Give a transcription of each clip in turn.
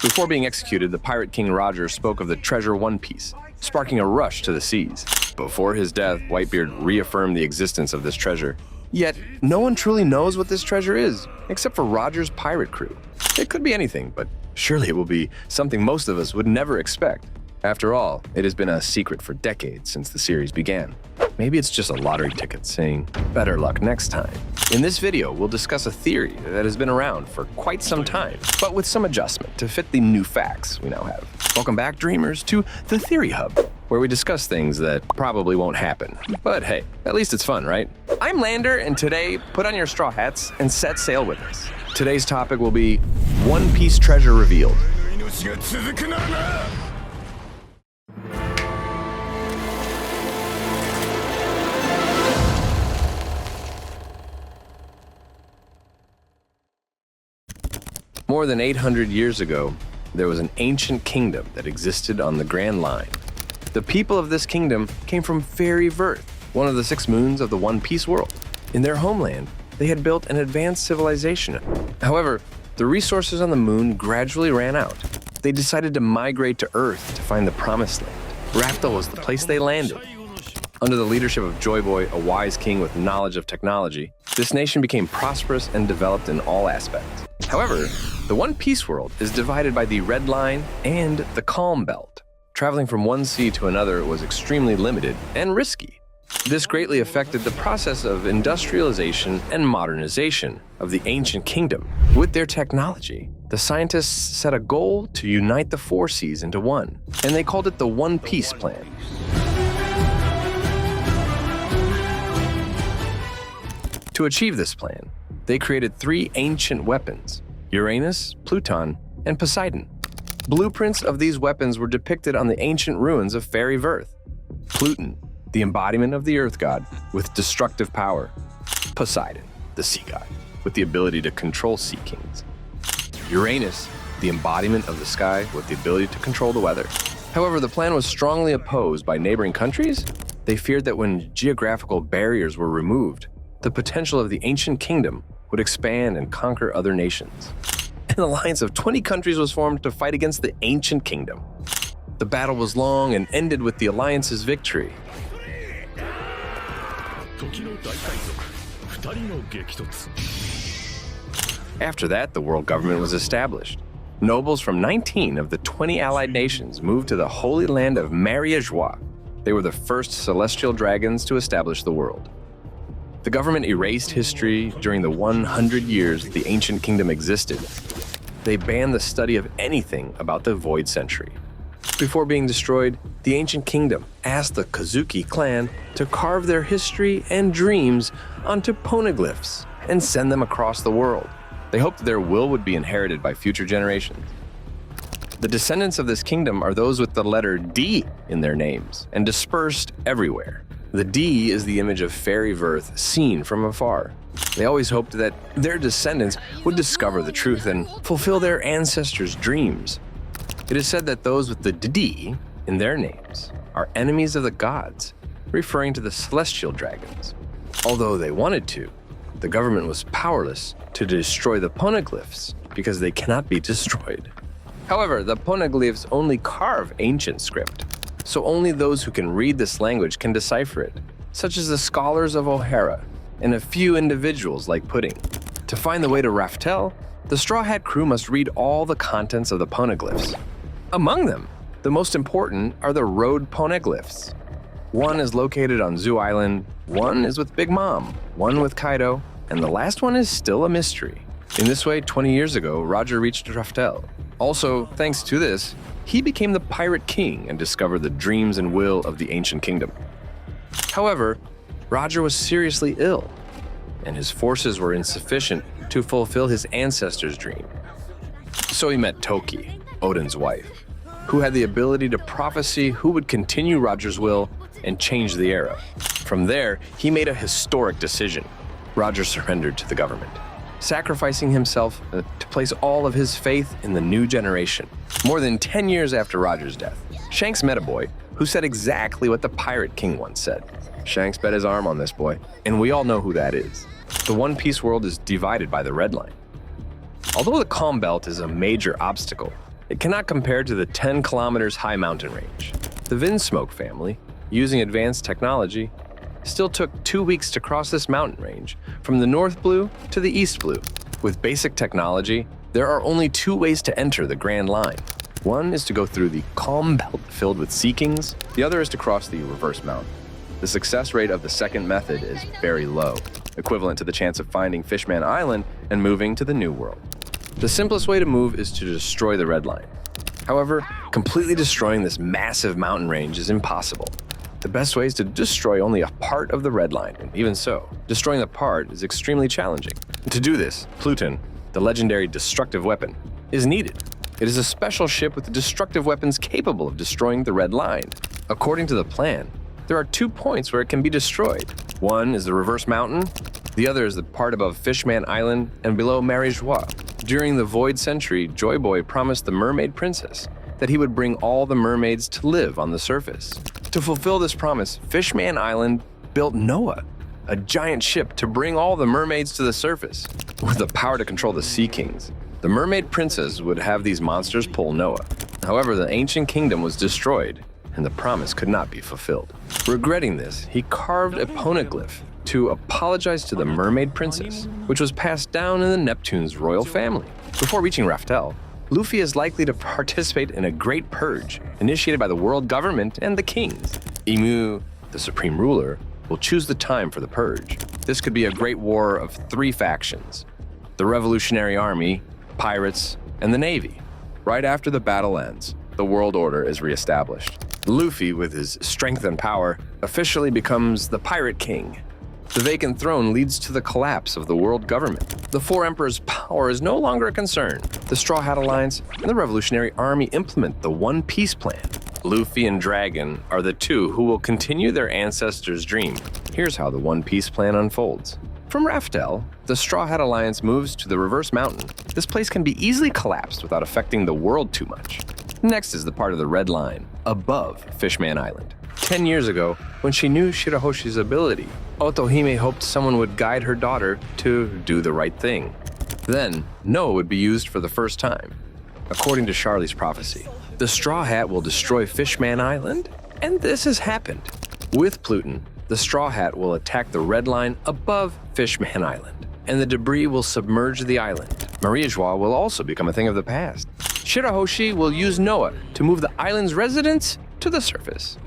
Before being executed, the pirate king Roger spoke of the treasure One Piece, sparking a rush to the seas. Before his death, Whitebeard reaffirmed the existence of this treasure. Yet, no one truly knows what this treasure is, except for Roger's pirate crew. It could be anything, but surely it will be something most of us would never expect. After all, it has been a secret for decades since the series began. Maybe it's just a lottery ticket saying, better luck next time. In this video, we'll discuss a theory that has been around for quite some time, but with some adjustment to fit the new facts we now have. Welcome back, dreamers, to the Theory Hub, where we discuss things that probably won't happen. But hey, at least it's fun, right? I'm Lander, and today, put on your straw hats and set sail with us. Today's topic will be One Piece treasure revealed. More than 800 years ago, there was an ancient kingdom that existed on the Grand Line. The people of this kingdom came from Fairy Verth, one of the 6 moons of the One Piece world. In their homeland, they had built an advanced civilization. However, the resources on the moon gradually ran out. They decided to migrate to Earth to find the Promised Land. Raftel was the place they landed. Under the leadership of Joy Boy, a wise king with knowledge of technology, this nation became prosperous and developed in all aspects. However, the One Piece world is divided by the Red Line and the Calm Belt. Traveling from one sea to another was extremely limited and risky. This greatly affected the process of industrialization and modernization of the ancient kingdom. With their technology, the scientists set a goal to unite the 4 seas into one, and they called it the One Piece Plan. To achieve this plan, they created 3 ancient weapons: Uranus, Pluton, and Poseidon. Blueprints of these weapons were depicted on the ancient ruins of Fairy Verth. Pluton, the embodiment of the Earth God with destructive power. Poseidon, the sea god, with the ability to control sea kings. Uranus, the embodiment of the sky with the ability to control the weather. However, the plan was strongly opposed by neighboring countries. They feared that when geographical barriers were removed, the potential of the ancient kingdom would expand and conquer other nations. An alliance of 20 countries was formed to fight against the ancient kingdom. The battle was long and ended with the alliance's victory. After that, the world government was established. Nobles from 19 of the 20 allied nations moved to the holy land of Maria Joie. They were the first celestial dragons to establish the world. The government erased history during the 100 years the ancient kingdom existed. They banned the study of anything about the Void Century. Before being destroyed, the ancient kingdom asked the Kozuki clan to carve their history and dreams onto poneglyphs and send them across the world. They hoped their will would be inherited by future generations. The descendants of this kingdom are those with the letter D in their names and dispersed everywhere. The D is the image of Fairy Verth seen from afar. They always hoped that their descendants would discover the truth and fulfill their ancestors' dreams. It is said that those with the D in their names are enemies of the gods, referring to the celestial dragons. Although they wanted to, the government was powerless to destroy the poneglyphs because they cannot be destroyed. However, the poneglyphs only carve ancient script, so only those who can read this language can decipher it, such as the scholars of O'Hara and a few individuals like Pudding. To find the way to Raftel, the Straw Hat crew must read all the contents of the poneglyphs. Among them, the most important are the road poneglyphs. One is located on Zoo Island, one is with Big Mom, one with Kaido, and the last one is still a mystery. In this way, 20 years ago, Roger reached Raftel. Also, thanks to this, he became the Pirate King and discovered the dreams and will of the ancient kingdom. However, Roger was seriously ill, and his forces were insufficient to fulfill his ancestors' dream. So he met Toki, Odin's wife, who had the ability to prophesy who would continue Roger's will and change the era. From there, he made a historic decision. Roger surrendered to the government, sacrificing himself to place all of his faith in the new generation. More than 10 years after Roger's death, Shanks met a boy who said exactly what the Pirate King once said. Shanks bet his arm on this boy, and we all know who that is. The One Piece world is divided by the Red Line. Although the Calm Belt is a major obstacle, It cannot compare to the 10 kilometers high mountain range. The Vinsmoke family, using advanced technology, still took 2 weeks to cross this mountain range from the North Blue to the East Blue. With basic technology, there are only 2 ways to enter the Grand Line. One is to go through the calm belt filled with sea kings. The other is to cross the reverse mountain. The success rate of the second method is very low, equivalent to the chance of finding Fishman Island and moving to the New World. The simplest way to move is to destroy the Red Line. However, completely destroying this massive mountain range is impossible. The best way is to destroy only a part of the Red Line, and even so, destroying the part is extremely challenging. To do this, Pluton, the legendary destructive weapon, is needed. It is a special ship with destructive weapons capable of destroying the Red Line. According to the plan, there are 2 points where it can be destroyed. One is the reverse mountain, the other is the part above Fishman Island and below Marie-Joie. During the Void Century, Joy Boy promised the Mermaid Princess that he would bring all the mermaids to live on the surface. To fulfill this promise, Fishman Island built Noah, a giant ship to bring all the mermaids to the surface. With the power to control the Sea Kings, the Mermaid Princess would have these monsters pull Noah. However, the ancient kingdom was destroyed, and the promise could not be fulfilled. Regretting this, he carved a poneglyph to apologize to the Mermaid Princess, which was passed down in the Neptune's royal family. Before reaching Raftel, Luffy is likely to participate in a great purge initiated by the world government and the kings. Imu, the supreme ruler, will choose the time for the purge. This could be a great war of 3 factions: the Revolutionary Army, pirates, and the Navy. Right after the battle ends, the world order is reestablished. Luffy, with his strength and power, officially becomes the Pirate King. The vacant throne leads to the collapse of the world government. The 4 emperors' power is no longer a concern. The Straw Hat Alliance and the Revolutionary Army implement the One Piece plan. Luffy and Dragon are the 2 who will continue their ancestors' dream. Here's how the One Piece plan unfolds. From Raftel, the Straw Hat Alliance moves to the Reverse Mountain. This place can be easily collapsed without affecting the world too much. Next is the part of the Red Line, above Fishman Island. 10 years ago, when she knew Shirahoshi's ability, Otohime hoped someone would guide her daughter to do the right thing. Then, Noah would be used for the first time. According to Charlie's prophecy, the Straw Hat will destroy Fishman Island, and this has happened. With Pluton, the Straw Hat will attack the Red Line above Fishman Island, and the debris will submerge the island. Marie-Joie will also become a thing of the past. Shirahoshi will use Noah to move the island's residents to the surface.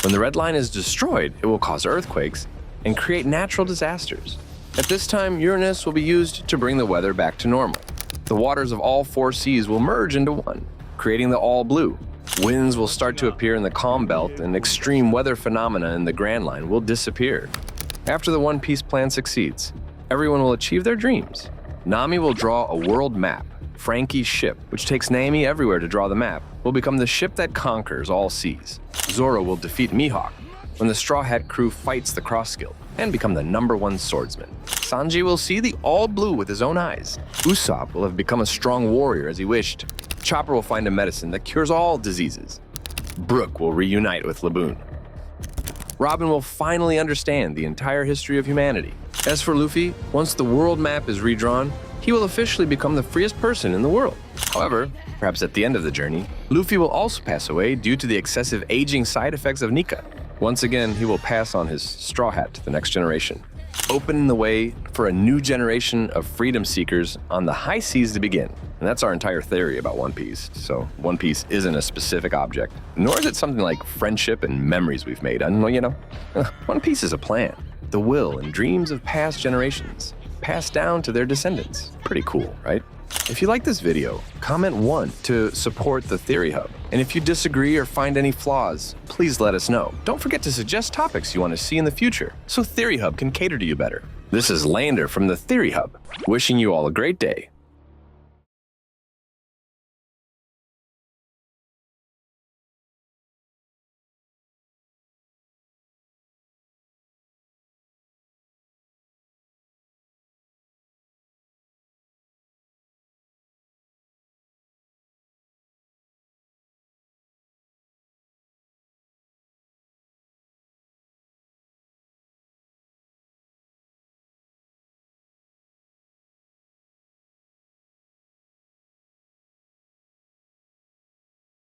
When the Red Line is destroyed, it will cause earthquakes and create natural disasters. At this time, Uranus will be used to bring the weather back to normal. The waters of all 4 seas will merge into one, creating the All Blue. Winds will start to appear in the Calm Belt, and extreme weather phenomena in the Grand Line will disappear. After the One Piece plan succeeds, everyone will achieve their dreams. Nami will draw a world map. Frankie's ship, which takes Nami everywhere to draw the map, will become the ship that conquers all seas. Zoro will defeat Mihawk when the Straw Hat crew fights the Cross Guild and become the #1 swordsman. Sanji will see the All Blue with his own eyes. Usopp will have become a strong warrior as he wished. Chopper will find a medicine that cures all diseases. Brook will reunite with Laboon. Robin will finally understand the entire history of humanity. As for Luffy, once the world map is redrawn, he will officially become the freest person in the world. However, perhaps at the end of the journey, Luffy will also pass away due to the excessive aging side effects of Nika. Once again, he will pass on his Straw Hat to the next generation, opening the way for a new generation of freedom seekers on the high seas to begin. And that's our entire theory about One Piece. So One Piece isn't a specific object, nor is it something like friendship and memories we've made. One Piece is a plan, the will and dreams of past generations, passed down to their descendants. Pretty cool, right? If you like this video, comment 1 to support the Theory Hub. And if you disagree or find any flaws, please let us know. Don't forget to suggest topics you want to see in the future, so Theory Hub can cater to you better. This is Lander from the Theory Hub, wishing you all a great day.